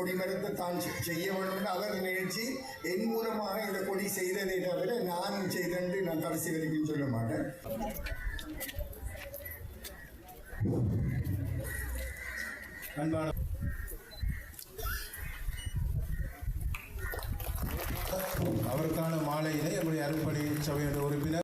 கொடிமரத்தை தான் செய்ய வேண்டும் அவர் நிகழ்ச்சி என் மூலமாக இந்த கொடி செய்ததை தவிர நான் செய்தென்று நான் கடைசி வரைக்கும் சொல்ல மாட்டேன். அவருக்கான மாலையினை நம்முடைய அருள்பணி சபையோட உறுப்பினர்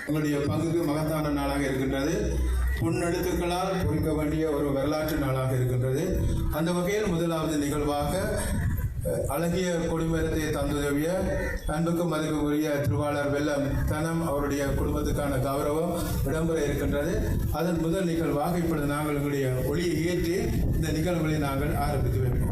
உங்களுடைய பங்குக்கு மகத்தான நாளாக இருக்கின்றது. பொன்னெழுத்துக்களால் பொறிக்க வேண்டிய ஒரு வரலாற்று நாளாக இருக்கின்றது. அந்த வகையில் முதலாவது நிகழ்வாக அழகிய கொடிமரத்தை தந்துதவிய அன்புக்கும் மதிப்புக்குரிய திருவாளர் வெள்ளம் தனம் அவருடைய குடும்பத்துக்கான கௌரவம் இடம்பெற இருக்கின்றது. அதன் முதல் நிகழ்வாக இப்பொழுது நாங்கள் எங்களுடைய ஒளியை ஏற்றி இந்த நிகழ்வுகளை நாங்கள் ஆரம்பித்து வைப்போம்.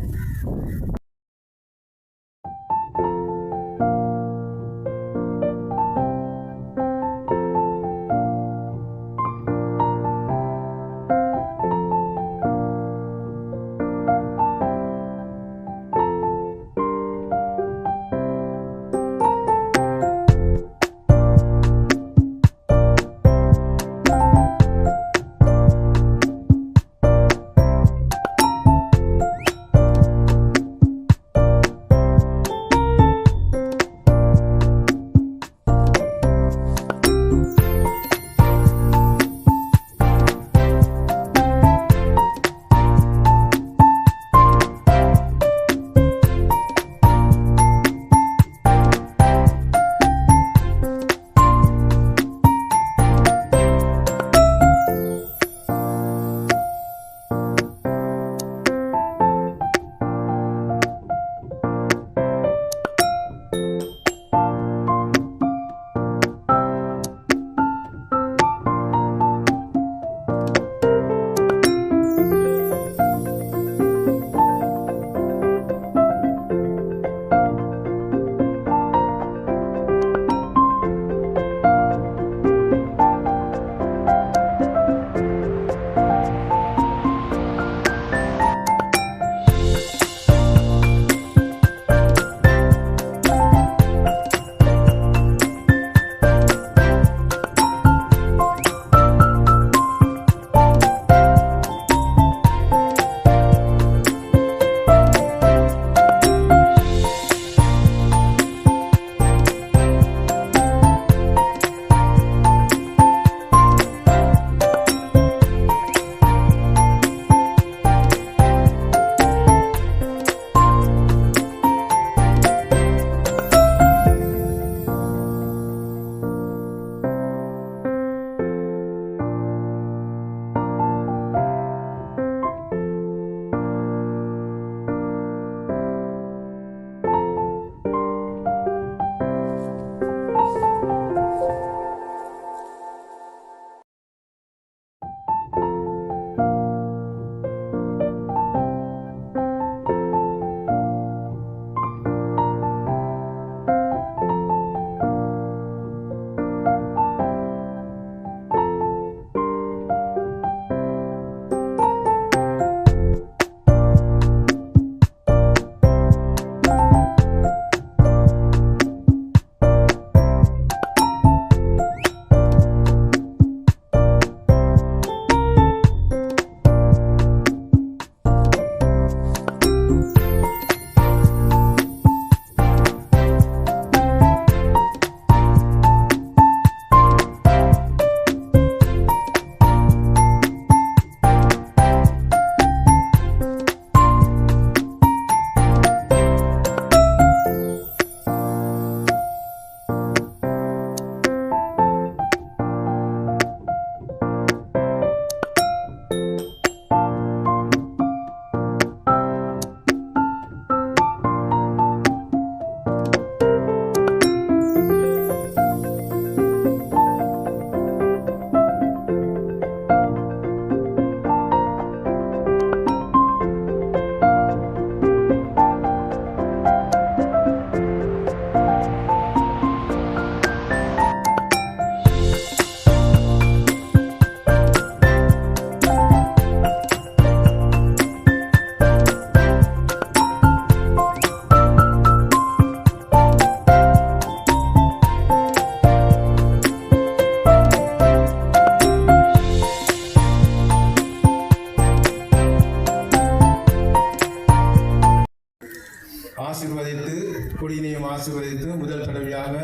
ஆசீர்வதித்து முதல் தடவையாக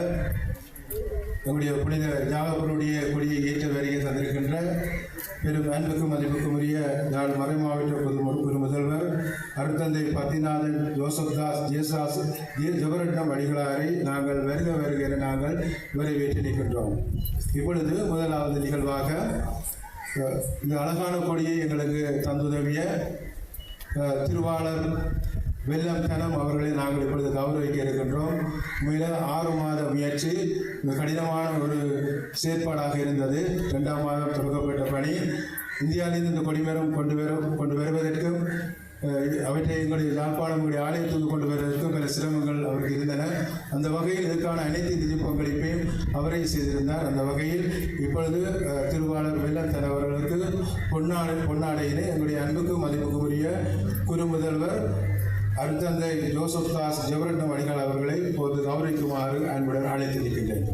நம்முடைய புனித ஞாபகருடைய கொடியை ஏற்ற வருகை தந்திருக்கின்ற பெரும் அன்புக்கும் மதிப்புக்கும் உரிய நாள் மறைமாவட்ட பொது முதல்வர் அருட்தந்தை பத்திநாதன் ஜோசப் தாஸ் ஜேசாஸ் ஜெபரட்னம் அடிகளாரை நாங்கள் வருக என நாங்கள் வரவேற்று நிற்கின்றோம். இப்பொழுது முதலாவது நிகழ்வாக இந்த அழகான கொடியை எங்களுக்கு தந்துதவிய திருவாளர் வெல்லம் தனம் அவர்களை நாங்கள் இப்பொழுது கௌரவிக்க இருக்கின்றோம். உண்மையில் 6 மாத முயற்சி கடினமான ஒரு செயற்பாடாக இருந்தது. 2ஆம் மாதம் தொடங்கப்பட்ட பணி இந்தியாவிலிருந்து இந்த கொடிமரம் கொண்டு வருவதற்கும் அவற்றை எங்களுடைய யாழ்ப்பாணங்களுடைய ஆலயத்துக்கு கொண்டு வருவதற்கும் பல சிரமங்கள் அவருக்கு இருந்தன. அந்த வகையில் இதற்கான அனைத்து நிதி பங்களிப்பையும் அவரே செய்திருந்தார். அந்த வகையில் இப்பொழுது திருவாளர் வெள்ளத்தன் அவர்களுக்கு பொன்னாடையிலே எங்களுடைய அன்புக்கும் மதிப்புக்கும் உரிய குறுமுதல்வர் அருட்தந்தை ஜோசப் தாஸ் ஜெபரட்னம் அடிகள் அவர்களை இப்போது கௌரவிக்குமாறு அன்புடன் அழைத்திருக்கின்றேன்.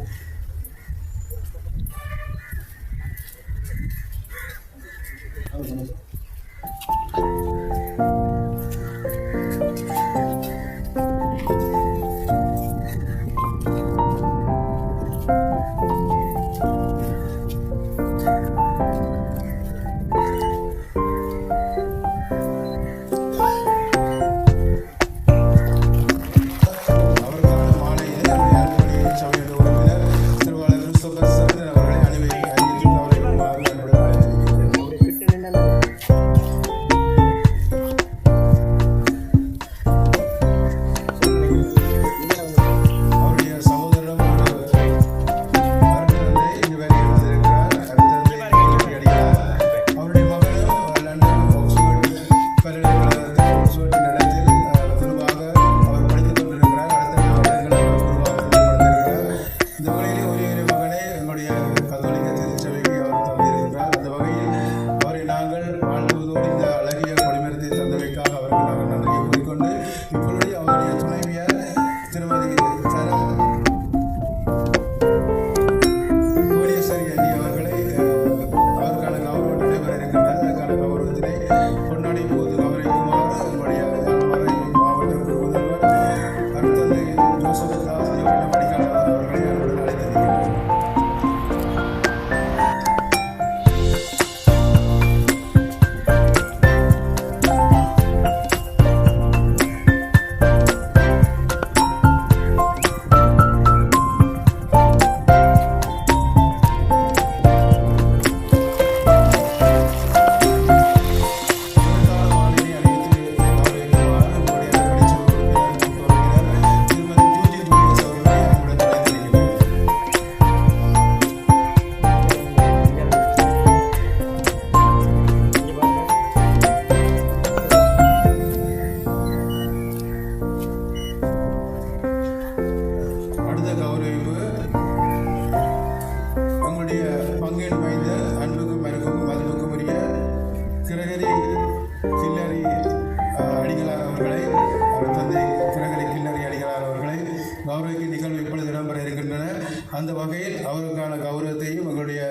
அந்த வகையில் அவருக்கான கௌரவத்தையும் எங்களுடைய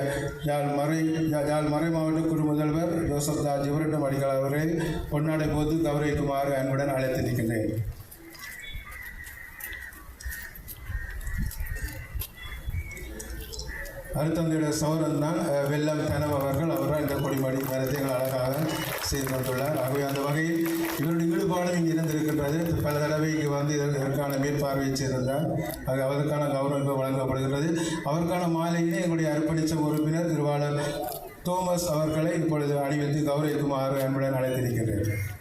யாழ் மறை மாவட்ட குழு முதல்வர் ஜோசப் தாஸ் ஜெபரட்னம் அடிகள் அவர்களை பொன்னாடை போது கௌரவிக்குமாறு அன்புடன் அழைத்திருக்கின்றேன். அருட்தந்தையுடைய சௌரன் தான் வெல்லம் தனம் அவர்கள் இந்த கொடிமடி மரத்தை அழகாக செய்து கொண்டுள்ளார். ஆகவே அந்த வகையில் இவருடைய ஈடுபாடும் இங்கு இருந்திருக்கின்றது. பல தடவை இங்கு வந்து இதற்கான மேற்பார்வையை செய்திருந்தார். அதற்கான கௌரவம் வழங்கப்படுகிறது. அவருக்கான மாலையிலே எங்களுடைய அர்ப்பணித்த உறுப்பினர் திருவாளர் தோமஸ் அவர்களை இப்பொழுது அணிவித்து கௌரவிக்குமாறு அன்புடன் அழைத்திருக்கின்றேன்.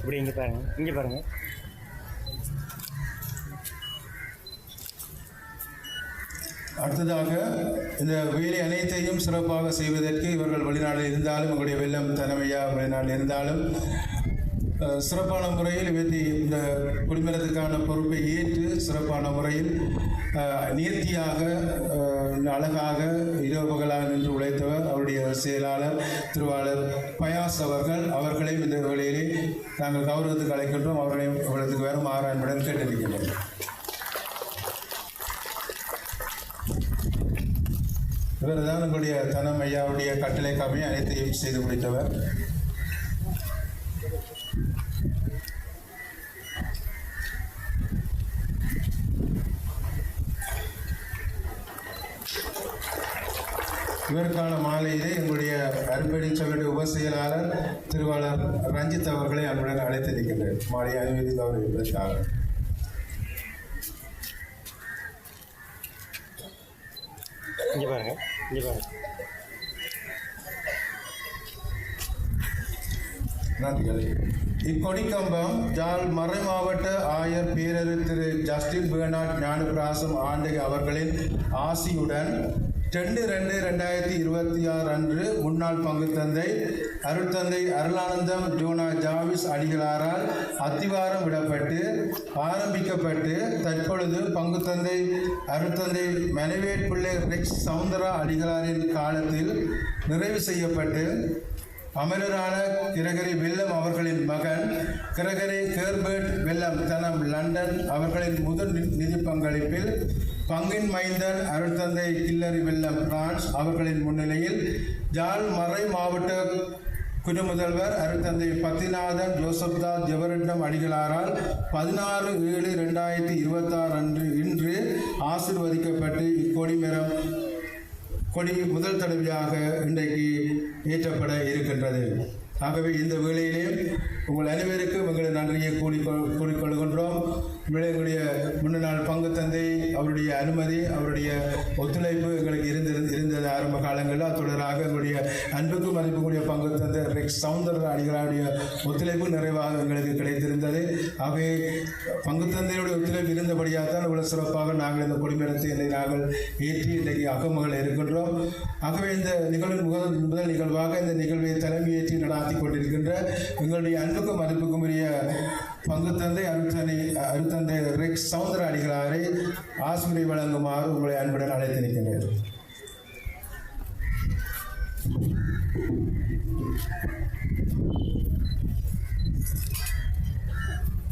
இப்படி இங்கே பாருங்க. அடுத்ததாக இந்த வேலை அனைத்தையும் சிறப்பாக செய்வதற்கு இவர்கள் வெளிநாட்டில் இருந்தாலும் எங்களுடைய வெல்லம் தலைமையா வெளிநாட்டில் இருந்தாலும் சிறப்பான முறையில் இந்த குடிமரத்துக்கான பொறுப்பை ஏற்று சிறப்பான முறையில் நேர்த்தியாக அழகாக இரவு பகலாக நின்று உழைத்தவர் அவருடைய செயலாளர் திருவாளர் பயாஸ் அவர்களையும் இந்த வேளையிலே நாங்கள் கௌரவத்துக்கு அழைக்கின்றோம். அவர்களையும் இவ்வளத்துக்கு வருமாறு அன்புடன் கேட்டிருக்கின்றோம். இவர் தான் எங்களுடைய தனம் ஐயாவுடைய கட்டளை கம்மியை அனைத்தையும் செய்து முடித்தவர். இவருக்கான மாலையிலே எங்களுடைய அருப்படி சபையுடைய உப செயலாளர் திருவாளர் ரஞ்சித் அவர்களை அன்புடன் அழைத்திருக்கின்றேன். மாலை அனுமதி கௌரவிப்பதற்காக. நன்றிகள். இக்கொடிக்கம்பம் ஜாழ் மறை மாவட்ட ஆயர் பேரர் திரு ஜஸ்டின் பேர்னாட் ஞானபிராசம் ஆண்டகை அவர்களின் ஆசியுடன் 2/2/2026 அன்று முன்னாள் பங்கு தந்தை அருட்தந்தை அருளானந்தம் ஜோனா ஜாவிஸ் அடிகளாரால் அத்திவாரம் விடப்பட்டு ஆரம்பிக்கப்பட்டு தற்பொழுது பங்கு தந்தை அருட்தந்தை மனைவேட் பிள்ளை ரெக்ஸ் சவுந்தரா அடிகளாரின் காலத்தில் நிறைவு செய்யப்பட்டு அமரரான கிரகரி வெல்லம் அவர்களின் மகன் கிரகரி கேர்பர்ட் வெல்லம் தனம் லண்டன் அவர்களின் முதல் நிதி பங்களிப்பில் பங்கின் மைந்தன் அருட்தந்தை கில்லரி வெல்லம் பிரான்ஸ் அவர்களின் முன்னிலையில் ஜாழ் மறை மாவட்ட குறுமுதல்வர் அருட்தந்தை பத்திநாதன் ஜோசப்தாஸ் ஜெபரட்னம் அடிகளாரால் 16/7/2026 அன்று இன்று ஆசீர்வதிக்கப்பட்டு இக்கொடிமரம் கொடி முதல் தடவையாக இன்றைக்கு ஏற்றப்பட இருக்கின்றது. ஆகவே இந்த வேளையிலே உங்கள் அனைவருக்கும் எங்களை நன்றியை கூறிக்கொள்கின்றோம். எங்களுடைய முன்னாள் பங்கு தந்தை அவருடைய அனுமதி அவருடைய ஒத்துழைப்பு எங்களுக்கு இருந்தது ஆரம்ப காலங்களில். தொடராக எங்களுடைய அன்புக்கு மதிப்புக்கூடிய பங்கு தந்தை ரெக்ஸ் சவுந்தர அடிகளாருடைய ஒத்துழைப்பு நிறைவாக எங்களுக்கு கிடைத்திருந்தது. ஆகவே பங்கு தந்தையுடைய ஒத்துழைப்பு இருந்தபடியாக தான் இவ்வளவு சிறப்பாக நாங்கள் இந்த கொடிமரத்தை நாங்கள் ஏற்றி இன்றைக்கு அகமகள் இருக்கின்றோம். ஆகவே இந்த நிகழ்வின் முதல் நிகழ்வாக இந்த நிகழ்வை தலைமையேற்றி நடாத்தி கொண்டிருக்கின்ற எங்களுடைய அன்புக்கும் மதிப்புக்கும் உரிய பங்கு தந்தை அருட்தந்தை ரெக்ஸ் சவுந்தர அடிகளாரை ஆசிரியை வழங்குமாறு உங்களை அன்புடன் அழைத்து நிற்கின்றேன்.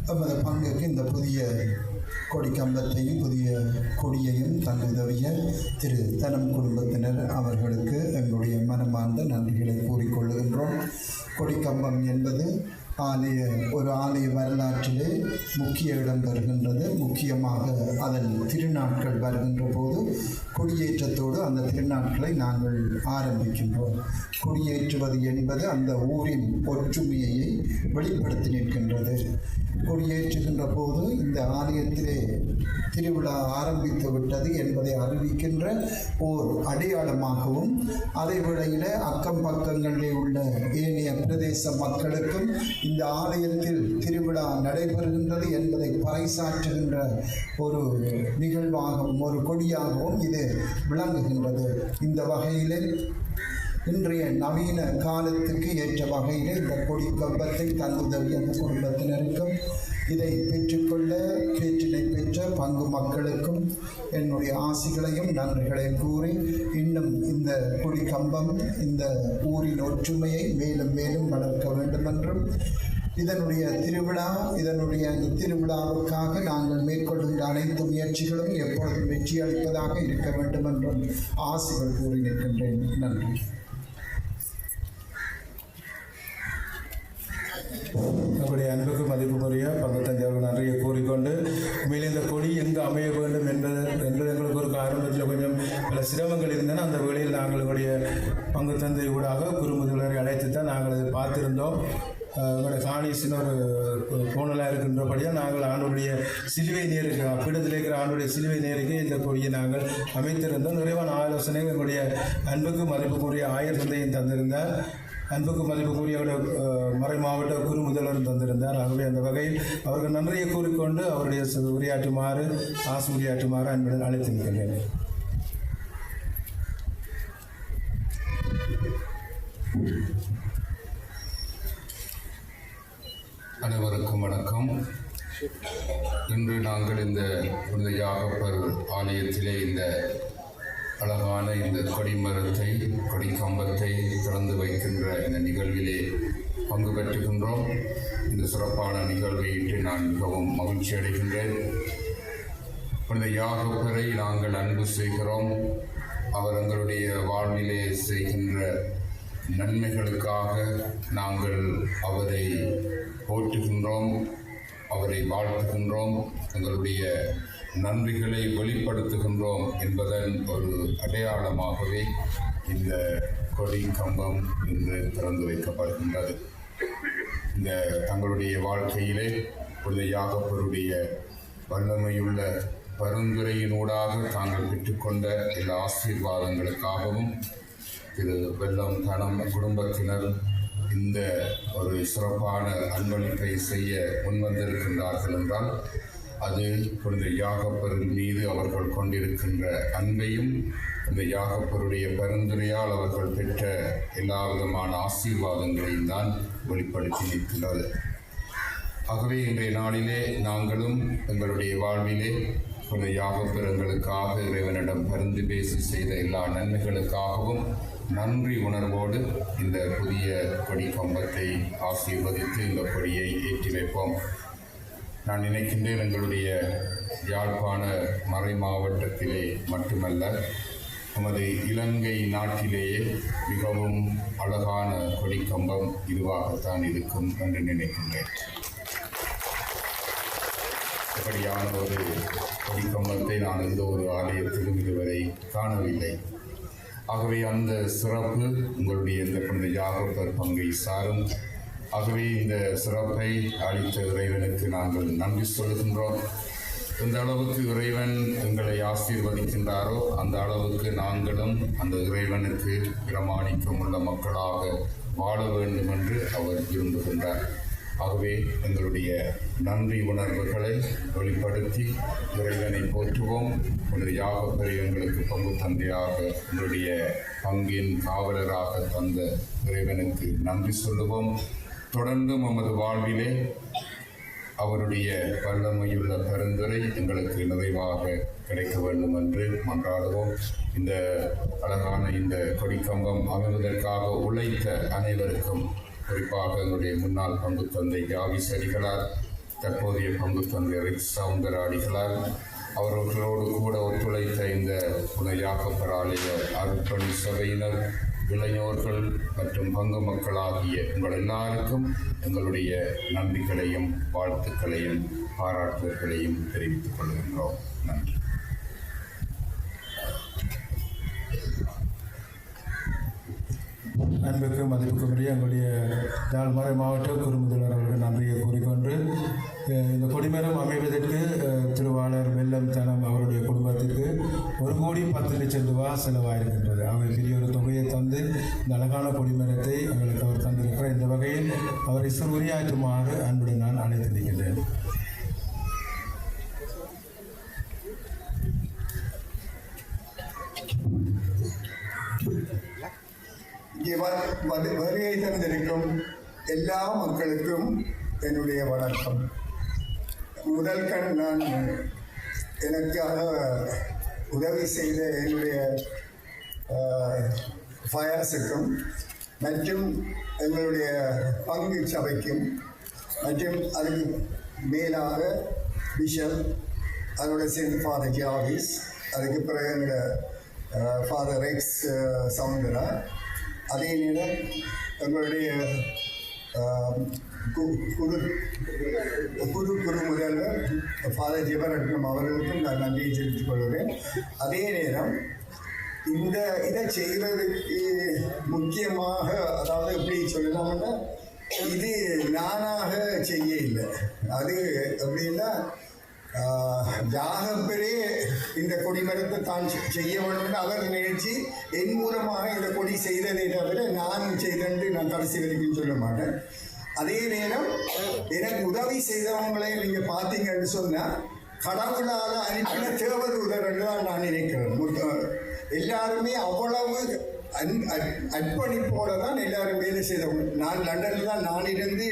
நமது பங்குக்கு இந்த புதிய கொடிக்கம்பத்தையும் புதிய கொடியையும் தங்குதவிய திரு தனம் குடும்பத்தினர் அவர்களுக்கு எங்களுடைய மனமார்ந்த நன்றிகளை கூறிக்கொள்ளுகின்றோம். கொடிக்கம்பம் என்பது ஒரு ஆலய வரலாற்றிலே முக்கிய இடம் பெறுகின்றது. முக்கியமாக அதன் திருநாட்கள் வருகின்ற போது கொடியேற்றத்தோடு அந்த திருநாட்களை நாங்கள் ஆரம்பிக்கின்றோம். கொடியேற்றுவது என்பது அந்த ஊரின் ஒற்றுமையை வெளிப்படுத்தி நிற்கின்றது. கொடியேற்றுகின்ற போது இந்த ஆலயத்திலே திருவிழா ஆரம்பித்து விட்டது என்பதை அறிவிக்கின்ற ஓர் அடையாளமாகவும், அதே வேளையில் அக்கம் பக்கங்களிலே உள்ள ஏனைய பிரதேச மக்களுக்கும் இந்த ஆலயத்தில் திருவிழா நடைபெறுகின்றது என்பதை பறைசாற்றுகின்ற ஒரு நிகழ்வாகவும் ஒரு கொடியாகவும் இது விளங்குகின்றது. இந்த வகையில் இன்றைய நவீன காலத்துக்கு ஏற்ற வகையில் இந்த கொடிக்கம்பத்தை தங்குதவி அந்த குடும்பத்தினருக்கும் இதை பெற்றுக்கொள்ள கேற்றினை பெற்ற பங்கு மக்களுக்கும் என்னுடைய ஆசிகளையும் நன்றிகளையும் கூறி, இன்னும் இந்த கொடிக்கம்பம் இந்த ஊரின் ஒற்றுமையை மேலும் மேலும் வளர்க்க வேண்டும் என்றும், இதனுடைய திருவிழாவுக்காக நாங்கள் மேற்கொள்கின்ற அனைத்து முயற்சிகளும் எப்பொழுதும் வெற்றி அளிப்பதாக இருக்க வேண்டும் என்றும் ஆசிகள் கூறி நிற்கின்றேன். நன்றி. நம்முடைய அன்புக்கு மதிப்புக்குரிய பங்கு தந்தை அவர்கள் நன்றியை கூறிக்கொண்டு, உண்மையில் இந்த கொடி எங்கு அமைய வேண்டும் என்பது எங்களுக்கு ஒரு ஆரம்பத்தில் கொஞ்சம் பல சிரமங்கள் இருந்தன. அந்த வேளையில் நாங்கள் எங்களுடைய பங்கு தந்தை ஊடாக குறுமுதல்வரை அழைத்து தான் நாங்கள் அதை பார்த்திருந்தோம். எங்களுடைய காணிசின் ஒரு கோணலாக இருக்கின்றபடியாக நாங்கள் ஆண்டுடைய சிலுவை நேருக்கு பீடத்தில் இருக்கிற ஆண்டுடைய சிலுவை நேருக்கு இந்த கொடியை நாங்கள் அமைத்திருந்தோம். நிறைவான ஆலோசனைகள் எங்களுடைய அன்புக்கு மதிப்புக்குரிய ஆயர் தந்தையும் தந்திருந்தார். அன்புக்கு மதிப்புக்குரிய மறை மாவட்ட குரு முதல்வரும் தந்திருந்தார். ஆகவே அந்த வகையில் அவர்கள் நன்றியை கூறிக்கொண்டு அவருடைய உரையாற்றுமாறு அன்புடன் அழைத்து நிற்கின்றேன். அனைவருக்கும் வணக்கம். இன்று நாங்கள் இந்த புனித யாகப்பர் ஆலயத்திலே இந்த அழகான இந்த கொடிமரத்தை கொடிக்கம்பத்தை திறந்து வைக்கின்ற இந்த நிகழ்விலே பங்கு பெற்றுகின்றோம். இந்த சிறப்பான நிகழ்வையிட்டு நான் மிகவும் மகிழ்ச்சி அடைகின்றேன். புனித யாகப்பரை நாங்கள் அன்பு செய்கிறோம். அவர் எங்களுடைய வாழ்விலே செய்கின்ற நன்மைகளுக்காக நாங்கள் அவரை போற்றுகின்றோம், அவரை வாழ்த்துகின்றோம், எங்களுடைய நன்றிகளை வெளிப்படுத்துகின்றோம் என்பதன் ஒரு அடையாளமாகவே இந்த கொடி கம்பம் இன்று திறந்து வைக்கப்படுகின்றது. இந்த தங்களுடைய வாழ்க்கையிலே புனித யாகப்பருடைய வல்லமையுள்ள பரிந்துரையினூடாக தாங்கள் பெற்றுக்கொண்ட எல்லா ஆசீர்வாதங்களுக்காகவும் திரு வெள்ளம் தனம் குடும்பத்தினர் இந்த ஒரு சிறப்பான அன்பளிப்பை செய்ய முன்வந்திருக்கின்றார்கள் என்றால் அது புனித யாகப்பரின் மீது அவர்கள் கொண்டிருக்கின்ற அன்பையும் இந்த யாகப்பருடைய பரிந்துரையால் அவர்கள் பெற்ற எல்லா விதமான ஆசீர்வாதங்களையும் தான் வெளிப்படுத்தி நிற்கின்றது. ஆகவே இன்றைய நாளிலே நாங்களும் எங்களுடைய வாழ்விலே புனித யாகப்பெருங்களுக்காக இறைவனிடம் பரிந்து பேசி செய்த எல்லா நன்மைகளுக்காகவும் நன்றி உணர்வோடு இந்த புதிய கொடி கம்பத்தை ஆசீர்வதித்து இந்த கொடியை ஏற்றி வைப்போம். நான் நினைக்கின்றேன் எங்களுடைய யாழ்ப்பாண மறை மாவட்டத்திலே மட்டுமல்ல, நமது இலங்கை நாட்டிலேயே மிகவும் அழகான கொடிக்கம்பம் இதுவாகத்தான் இருக்கும் என்று நினைக்கின்றேன். அப்படியான ஒரு கொடிக்கம்பத்தை நான் எந்த ஒரு ஆலயத்திலும் இதுவரை காணவில்லை. ஆகவே அந்த சிறப்பு உங்களுடைய இந்த புனித யாகப்பர் பங்கை சாரும். ஆகவே இந்த சிறப்பை அளித்த இறைவனுக்கு நாங்கள் நன்றி சொல்கின்றோம். எந்த அளவுக்கு இறைவன் எங்களை ஆசீர்வதிக்கின்றாரோ அந்த அளவுக்கு நாங்களும் அந்த இறைவனுக்கு பிரமாணிக்கமுள்ள மக்களாக வாழ வேண்டும் என்று அவர் விரும்புகின்றார். ஆகவே எங்களுடைய நன்றி உணர்வுகளை வெளிப்படுத்தி இறைவனை போற்றுவோம். உங்களுடைய யாகப்பரை எங்களுக்கு பங்கு தந்தையாக உங்களுடைய பங்கின் காவலராக தந்த இறைவனுக்கு நன்றி சொல்லுவோம். தொடர்ந்து நமது வாழ்விலே அவருடைய வல்லமையுள்ள பரிந்துரை எங்களுக்கு நிறைவாக கிடைக்க வேண்டும் என்று மன்றாடுவோம். இந்த அழகான இந்த கொடிக்கம்பம் அமைவதற்காக உழைத்த அனைவருக்கும், குறிப்பாக எங்களுடைய முன்னாள் பங்கு தந்தை யாவிஸ் அடிகளார், தற்போதைய பங்கு தந்தை ரிக்ஸ் சவுந்தராடிகளார், அவர்களோடு கூட ஒத்துழைத்த இந்த புனித யாகப்பர் ஆலய அர்ப்பணி சபையினர், இளைஞர்கள் மற்றும் பங்கு மக்களாகிய உங்கள் எல்லாருக்கும் எங்களுடைய நன்றிகளையும் வாழ்த்துக்களையும் பாராட்டுதல்களையும் தெரிவித்துக் கொள்கின்றோம். நன்றி. அன்புக்கு மதிப்புக்குரிய எங்களுடைய யாழ்மறை மாவட்ட குறுமுதல்வர் அவர்கள் நன்றியை கூறிக்கொண்டு இந்த கொடிமரம் அமைவதற்கு திருவாளர் வெள்ளம் தனம் அவருடைய குடும்பத்திற்கு 1,10,00,000 ரூபாய் செலவாயிருக்கின்றது. அவர் பெரிய ஒரு தொகையை தந்து இந்த அழகான கொடிமரத்தை எங்களுக்கு அவர் தந்திருக்கிறார். இந்த வகையில் அவரை உரையாற்றுமாறு அன்புடன் நான் அழைத்திருக்கின்றேன். வருகை தந்திருக்கும் எல்லா மக்களுக்கும் என்னுடைய வணக்கம். முதல் கண் நான் எனக்காக உதவி செய்த என்னுடைய ஃபயாஸுக்கும் மற்றும் எங்களுடைய பங்கு சபைக்கும் மற்றும் அதுக்கு மேலாக பிஷப், அதோட சேர்ந்து ஃபாதர் ஜாவிஸ், அதுக்கு பிறகு எங்களுடைய ஃபாதர் ரெக்ஸ் சவுந்தரா, அதே நேரம் எங்களுடைய குரு முதல்வர் ஃபாதர் ஜெபரட்னம் அவர்களுக்கும் நான் நன்றியை தெரிவித்துக் கொள்கிறேன். அதே நேரம் இந்த இதை செய்வதற்கு முக்கியமாக, அதாவது எப்படி சொல்லலாம்னா, இது நானாக செய்ய இல்லை. அது எப்படின்னா, யாகப்பரே இந்த கொடிமரத்தை தான் செய்ய வேண்டும் அவர் நினைச்சு என் மூலமாக இந்த கொடி செய்ததை தவிர நான் செய்தேன் நான் கடைசி வரைக்கும் சொல்ல மாட்டேன். அதே நேரம் எனக்கு உதவி செய்தவங்களை நீங்கள் பார்த்தீங்கன்னு சொன்னால் கடவுளால் அனுப்பின தேவதூதர் என்று தான் நான் நினைக்கிறேன். எல்லாருமே அவ்வளவு அர்ப்பணிப்போடு தான் எல்லாரும் வேலை செய்தவங்க. நான் லண்டனில் தான் நான் இருந்து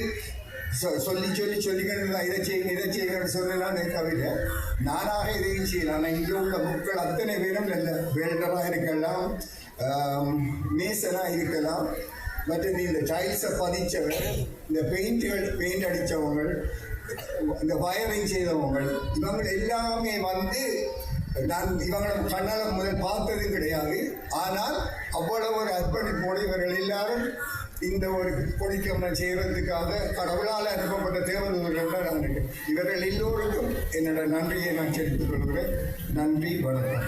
சொல்லிக்கிறது தான், இதை செய்யுங்கன்னு சொல்லலான்னு தவிர நானாக இதையும் செய்யலாம். ஆனால் இங்கே உள்ள மக்கள் அத்தனை பேரும் நல்ல வெல்டராக இருக்கலாம், மேசனாக இருக்கலாம், மற்றது இந்த டைல்ஸை பதிச்சவர், இந்த பெயிண்ட் அடித்தவங்க, இந்த வயரிங் செய்தவங்க, இவங்க எல்லாமே வந்து நான் இவங்களை கண்ணால் முதல் பார்த்ததும் கிடையாது. ஆனால் அவ்வளவு ஒரு அர்ப்பணிப்போடு இவர்கள் எல்லாரும் இந்த ஒரு கொடிக்கம்பம் செய்வதற்காக கடவுளால் அனுப்பப்பட்ட தேவதூதர்கள் தான் நான் இருக்கேன். இவர்கள் எல்லோருக்கும் என்னோட நன்றியை நான் தெரிவித்துக் கொள்கிறேன். நன்றி, வணக்கம்.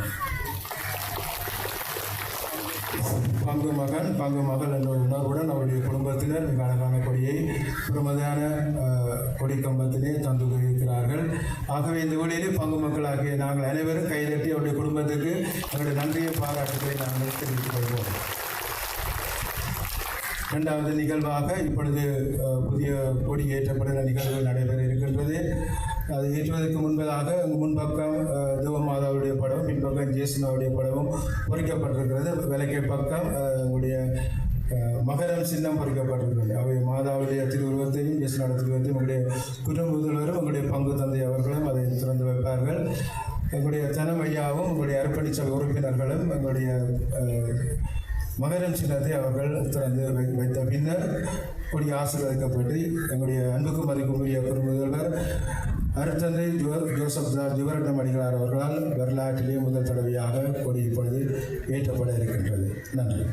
பங்கு மகன் பங்கு மகள் என்ற உணர்வுடன் அவருடைய குடும்பத்தினர் மிக அழகான கொடியை பிரமதான கொடி கம்பத்திலே தந்து இருக்கிறார்கள். ஆகவே இந்த வேளையிலே பங்கு மக்களாகிய நாங்கள் அனைவரும் கைதட்டி அவருடைய குடும்பத்துக்கு எங்களுடைய நன்றியை பாராட்டுகளை நாங்கள் தெரிவித்துக் கொள்வோம். இரண்டாவது நிகழ்வாக இப்பொழுது புதிய கொடி ஏற்றப்படுகிற நிகழ்வு நடைபெற இருக்கின்றது. அது ஏற்றுவதற்கு முன்பதாக முன்பக்கம் தேவமாதாவுடைய படமும் பின்பக்கம் ஜேசுனாவுடைய படமும் பொறிக்கப்பட்டிருக்கிறது. விளக்கை பக்கம் உங்களுடைய மகரம் சின்னம் பொறிக்கப்பட்டிருக்கிறது. அவை மாதாவுடைய திருவுருவத்தையும் ஜேசுனாவுடைய திருவுருவத்தையும் உங்களுடைய குடும்ப முதல்வரும் உங்களுடைய பங்கு தந்தை அவர்களும் அதை திறந்து வைப்பார்கள். எங்களுடைய தனமையாவும் உங்களுடைய அர்ப்பணிச்ச உறுப்பினர்களும் எங்களுடைய மகரம் சின்னத்தை அவர்கள் திறந்து வைத்த பின்னர் கொடி ஆசீர்வதிக்கப்பட்டு எங்களுடைய அன்புக்கும் மதிப்புக்குரிய முதல்வர் அருட்தந்தை ஜோசப் ஜிவரட்டம் அடிகளார் அவர்களால் வரலாற்றிலே முதல் தடவையாக கொடி இப்பொழுது ஏற்றப்பட இருக்கின்றது. நன்றி.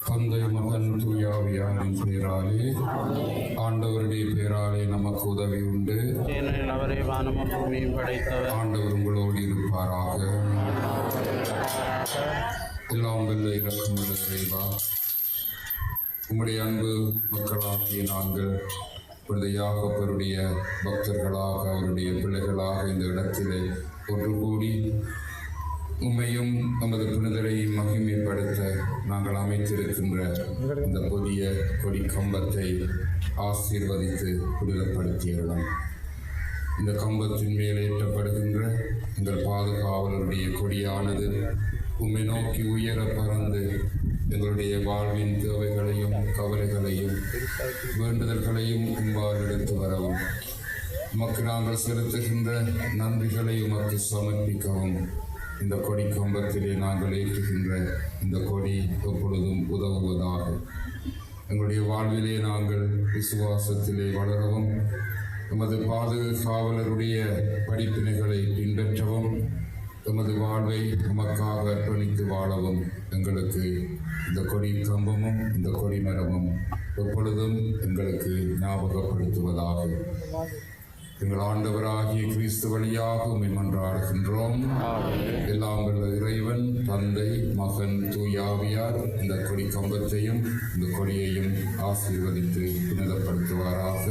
தந்தை மகன் தூயாவியாரின் பேராலே ஆண்டவருடைய பேராலே நமக்கு உதவி உண்டு. அவரே வானமும் பூமியும் படைத்தவர். ஆண்டவர் உங்களோடு இருப்பாராக. எல்லாம் வல்ல இரக்கமுள்ள இறைவா, உம்முடைய அன்பு மக்களாகிய நாங்கள் யாகப்பருடைய பக்தர்களாக அவருடைய பிள்ளைகளாக இந்த இடத்திலே ஒன்று கூடி உம்மையும் நமது புனிதரை மகிமைப்படுத்த நாங்கள் அமைத்திருக்கின்ற இந்த புதிய கொடி கம்பத்தை ஆசீர்வதித்து புனிதப்படுத்தியருடன் இந்த கம்பத்தின் மேல் ஏற்றப்படுகின்ற எங்கள் பாதுகாவலருடைய கொடியானது உம்மை நோக்கி உயர பறந்து எங்களுடைய வாழ்வின் தேவைகளையும் கவலைகளையும் வேண்டுதல்களையும் உம்பால் எடுத்து வரவும் உமக்கு நாங்கள் செலுத்துகின்ற நன்றிகளை உமக்கு சமர்ப்பிக்கவும் இந்த கொடி கம்பத்திலே நாங்கள் ஏற்றுகின்ற இந்த கொடி எப்பொழுதும் உதவுவதாக. எங்களுடைய வாழ்விலே நாங்கள் விசுவாசத்திலே வளரவும் எமது பாதுகாவலருடைய படிப்பினைகளை பின்பற்றவும் எமது வாழ்வை நமக்காக அர்ப்பணித்து வாழவும் எங்களுக்கு இந்த கொடி கம்பமும் இந்த கொடி மரமும் எப்பொழுதும் எங்களுக்கு ஞாபகப்படுத்துவதாக. எங்கள் ஆண்டவராகிய கிறிஸ்து வழியாக உம்மை மன்றாடுகின்றோம். எல்லாம் வல்ல இறைவன் தந்தை மகன் தூயாவியார் இந்த கொடி கம்பத்தையும் இந்த கொடியையும் ஆசீர்வதித்து புனிதப்படுத்துவாராக.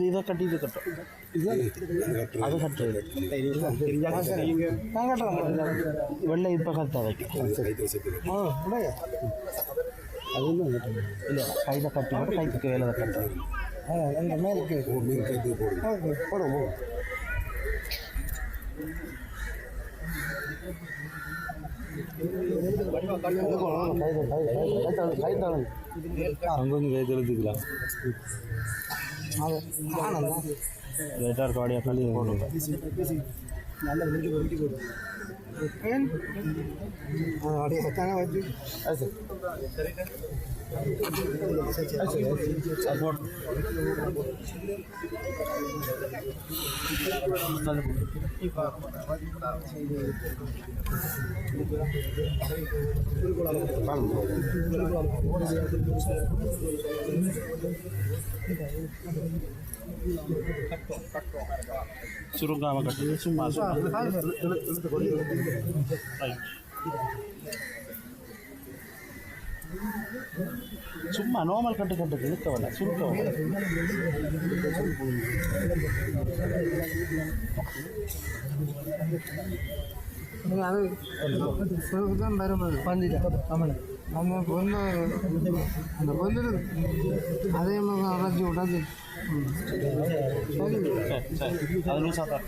இதை கட்டி இது கட்டும் அது கட்டு நான் கட்டுறேன் வெள்ளை இப்போ கரெக்டாக வைக்கும் அது இல்லை கையில் கட்டி போட்டு கைக்கு வேலை கட்டுறேன் போடுவோம் அங்கே கொஞ்சம் எடுத்துக்கலாம் லேட்டாக காடியாக கழி போடுங்க நல்ல விழிக்கு போடு அப்படியே சத்தான வச்சு சுருங்காம கட்டு சும்மா சும்மா நார்மல் கட்டு கட்டுக்கு இழுக்க வேண்டாம் சுருக்க அது வரும்போது பஞ்சிட்டேன் நம்ம பொண்ணு அந்த பொண்ணு அதே மாதிரி அரைச்சி விடாது அது லூஸாக தான்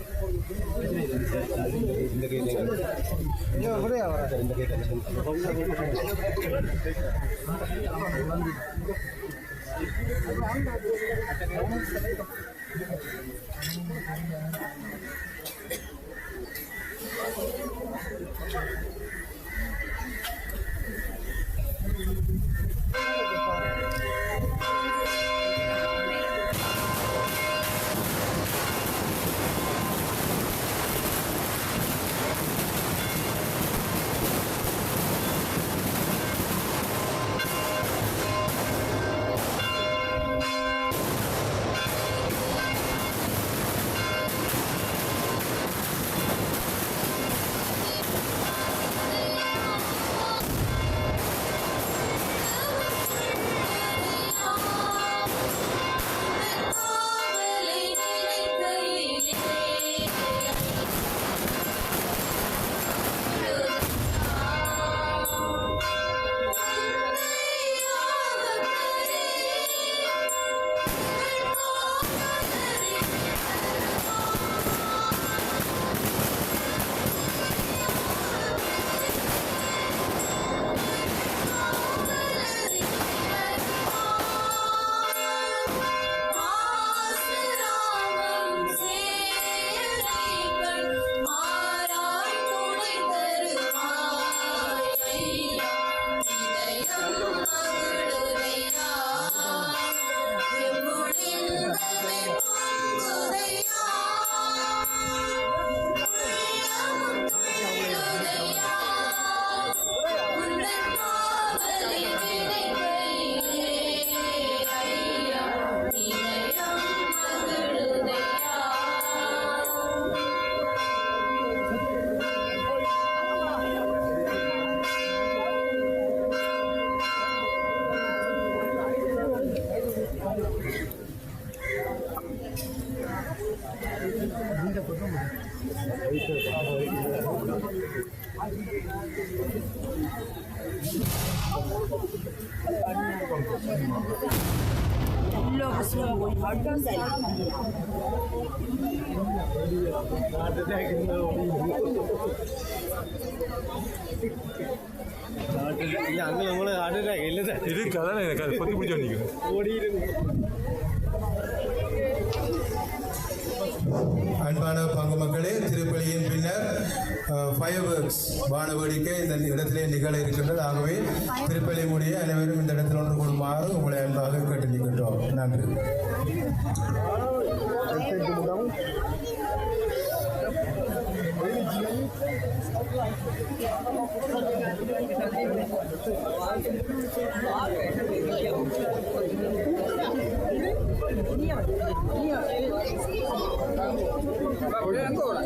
அன்பான பங்கு மக்களே, திருப்பலியின் பின்னர் ஃபயர் ஒர்க்ஸ் வான வேடிக்கை இந்த இடத்திலே நிகழ இருக்கின்றது. ஆகவே திருப்பலி முடிய அனைவரும் இந்த இடத்தில் ஒன்று கூடுமாறு உங்களை அன்பாக கேட்டு நிற்கின்றோம். நன்றி. Ancora.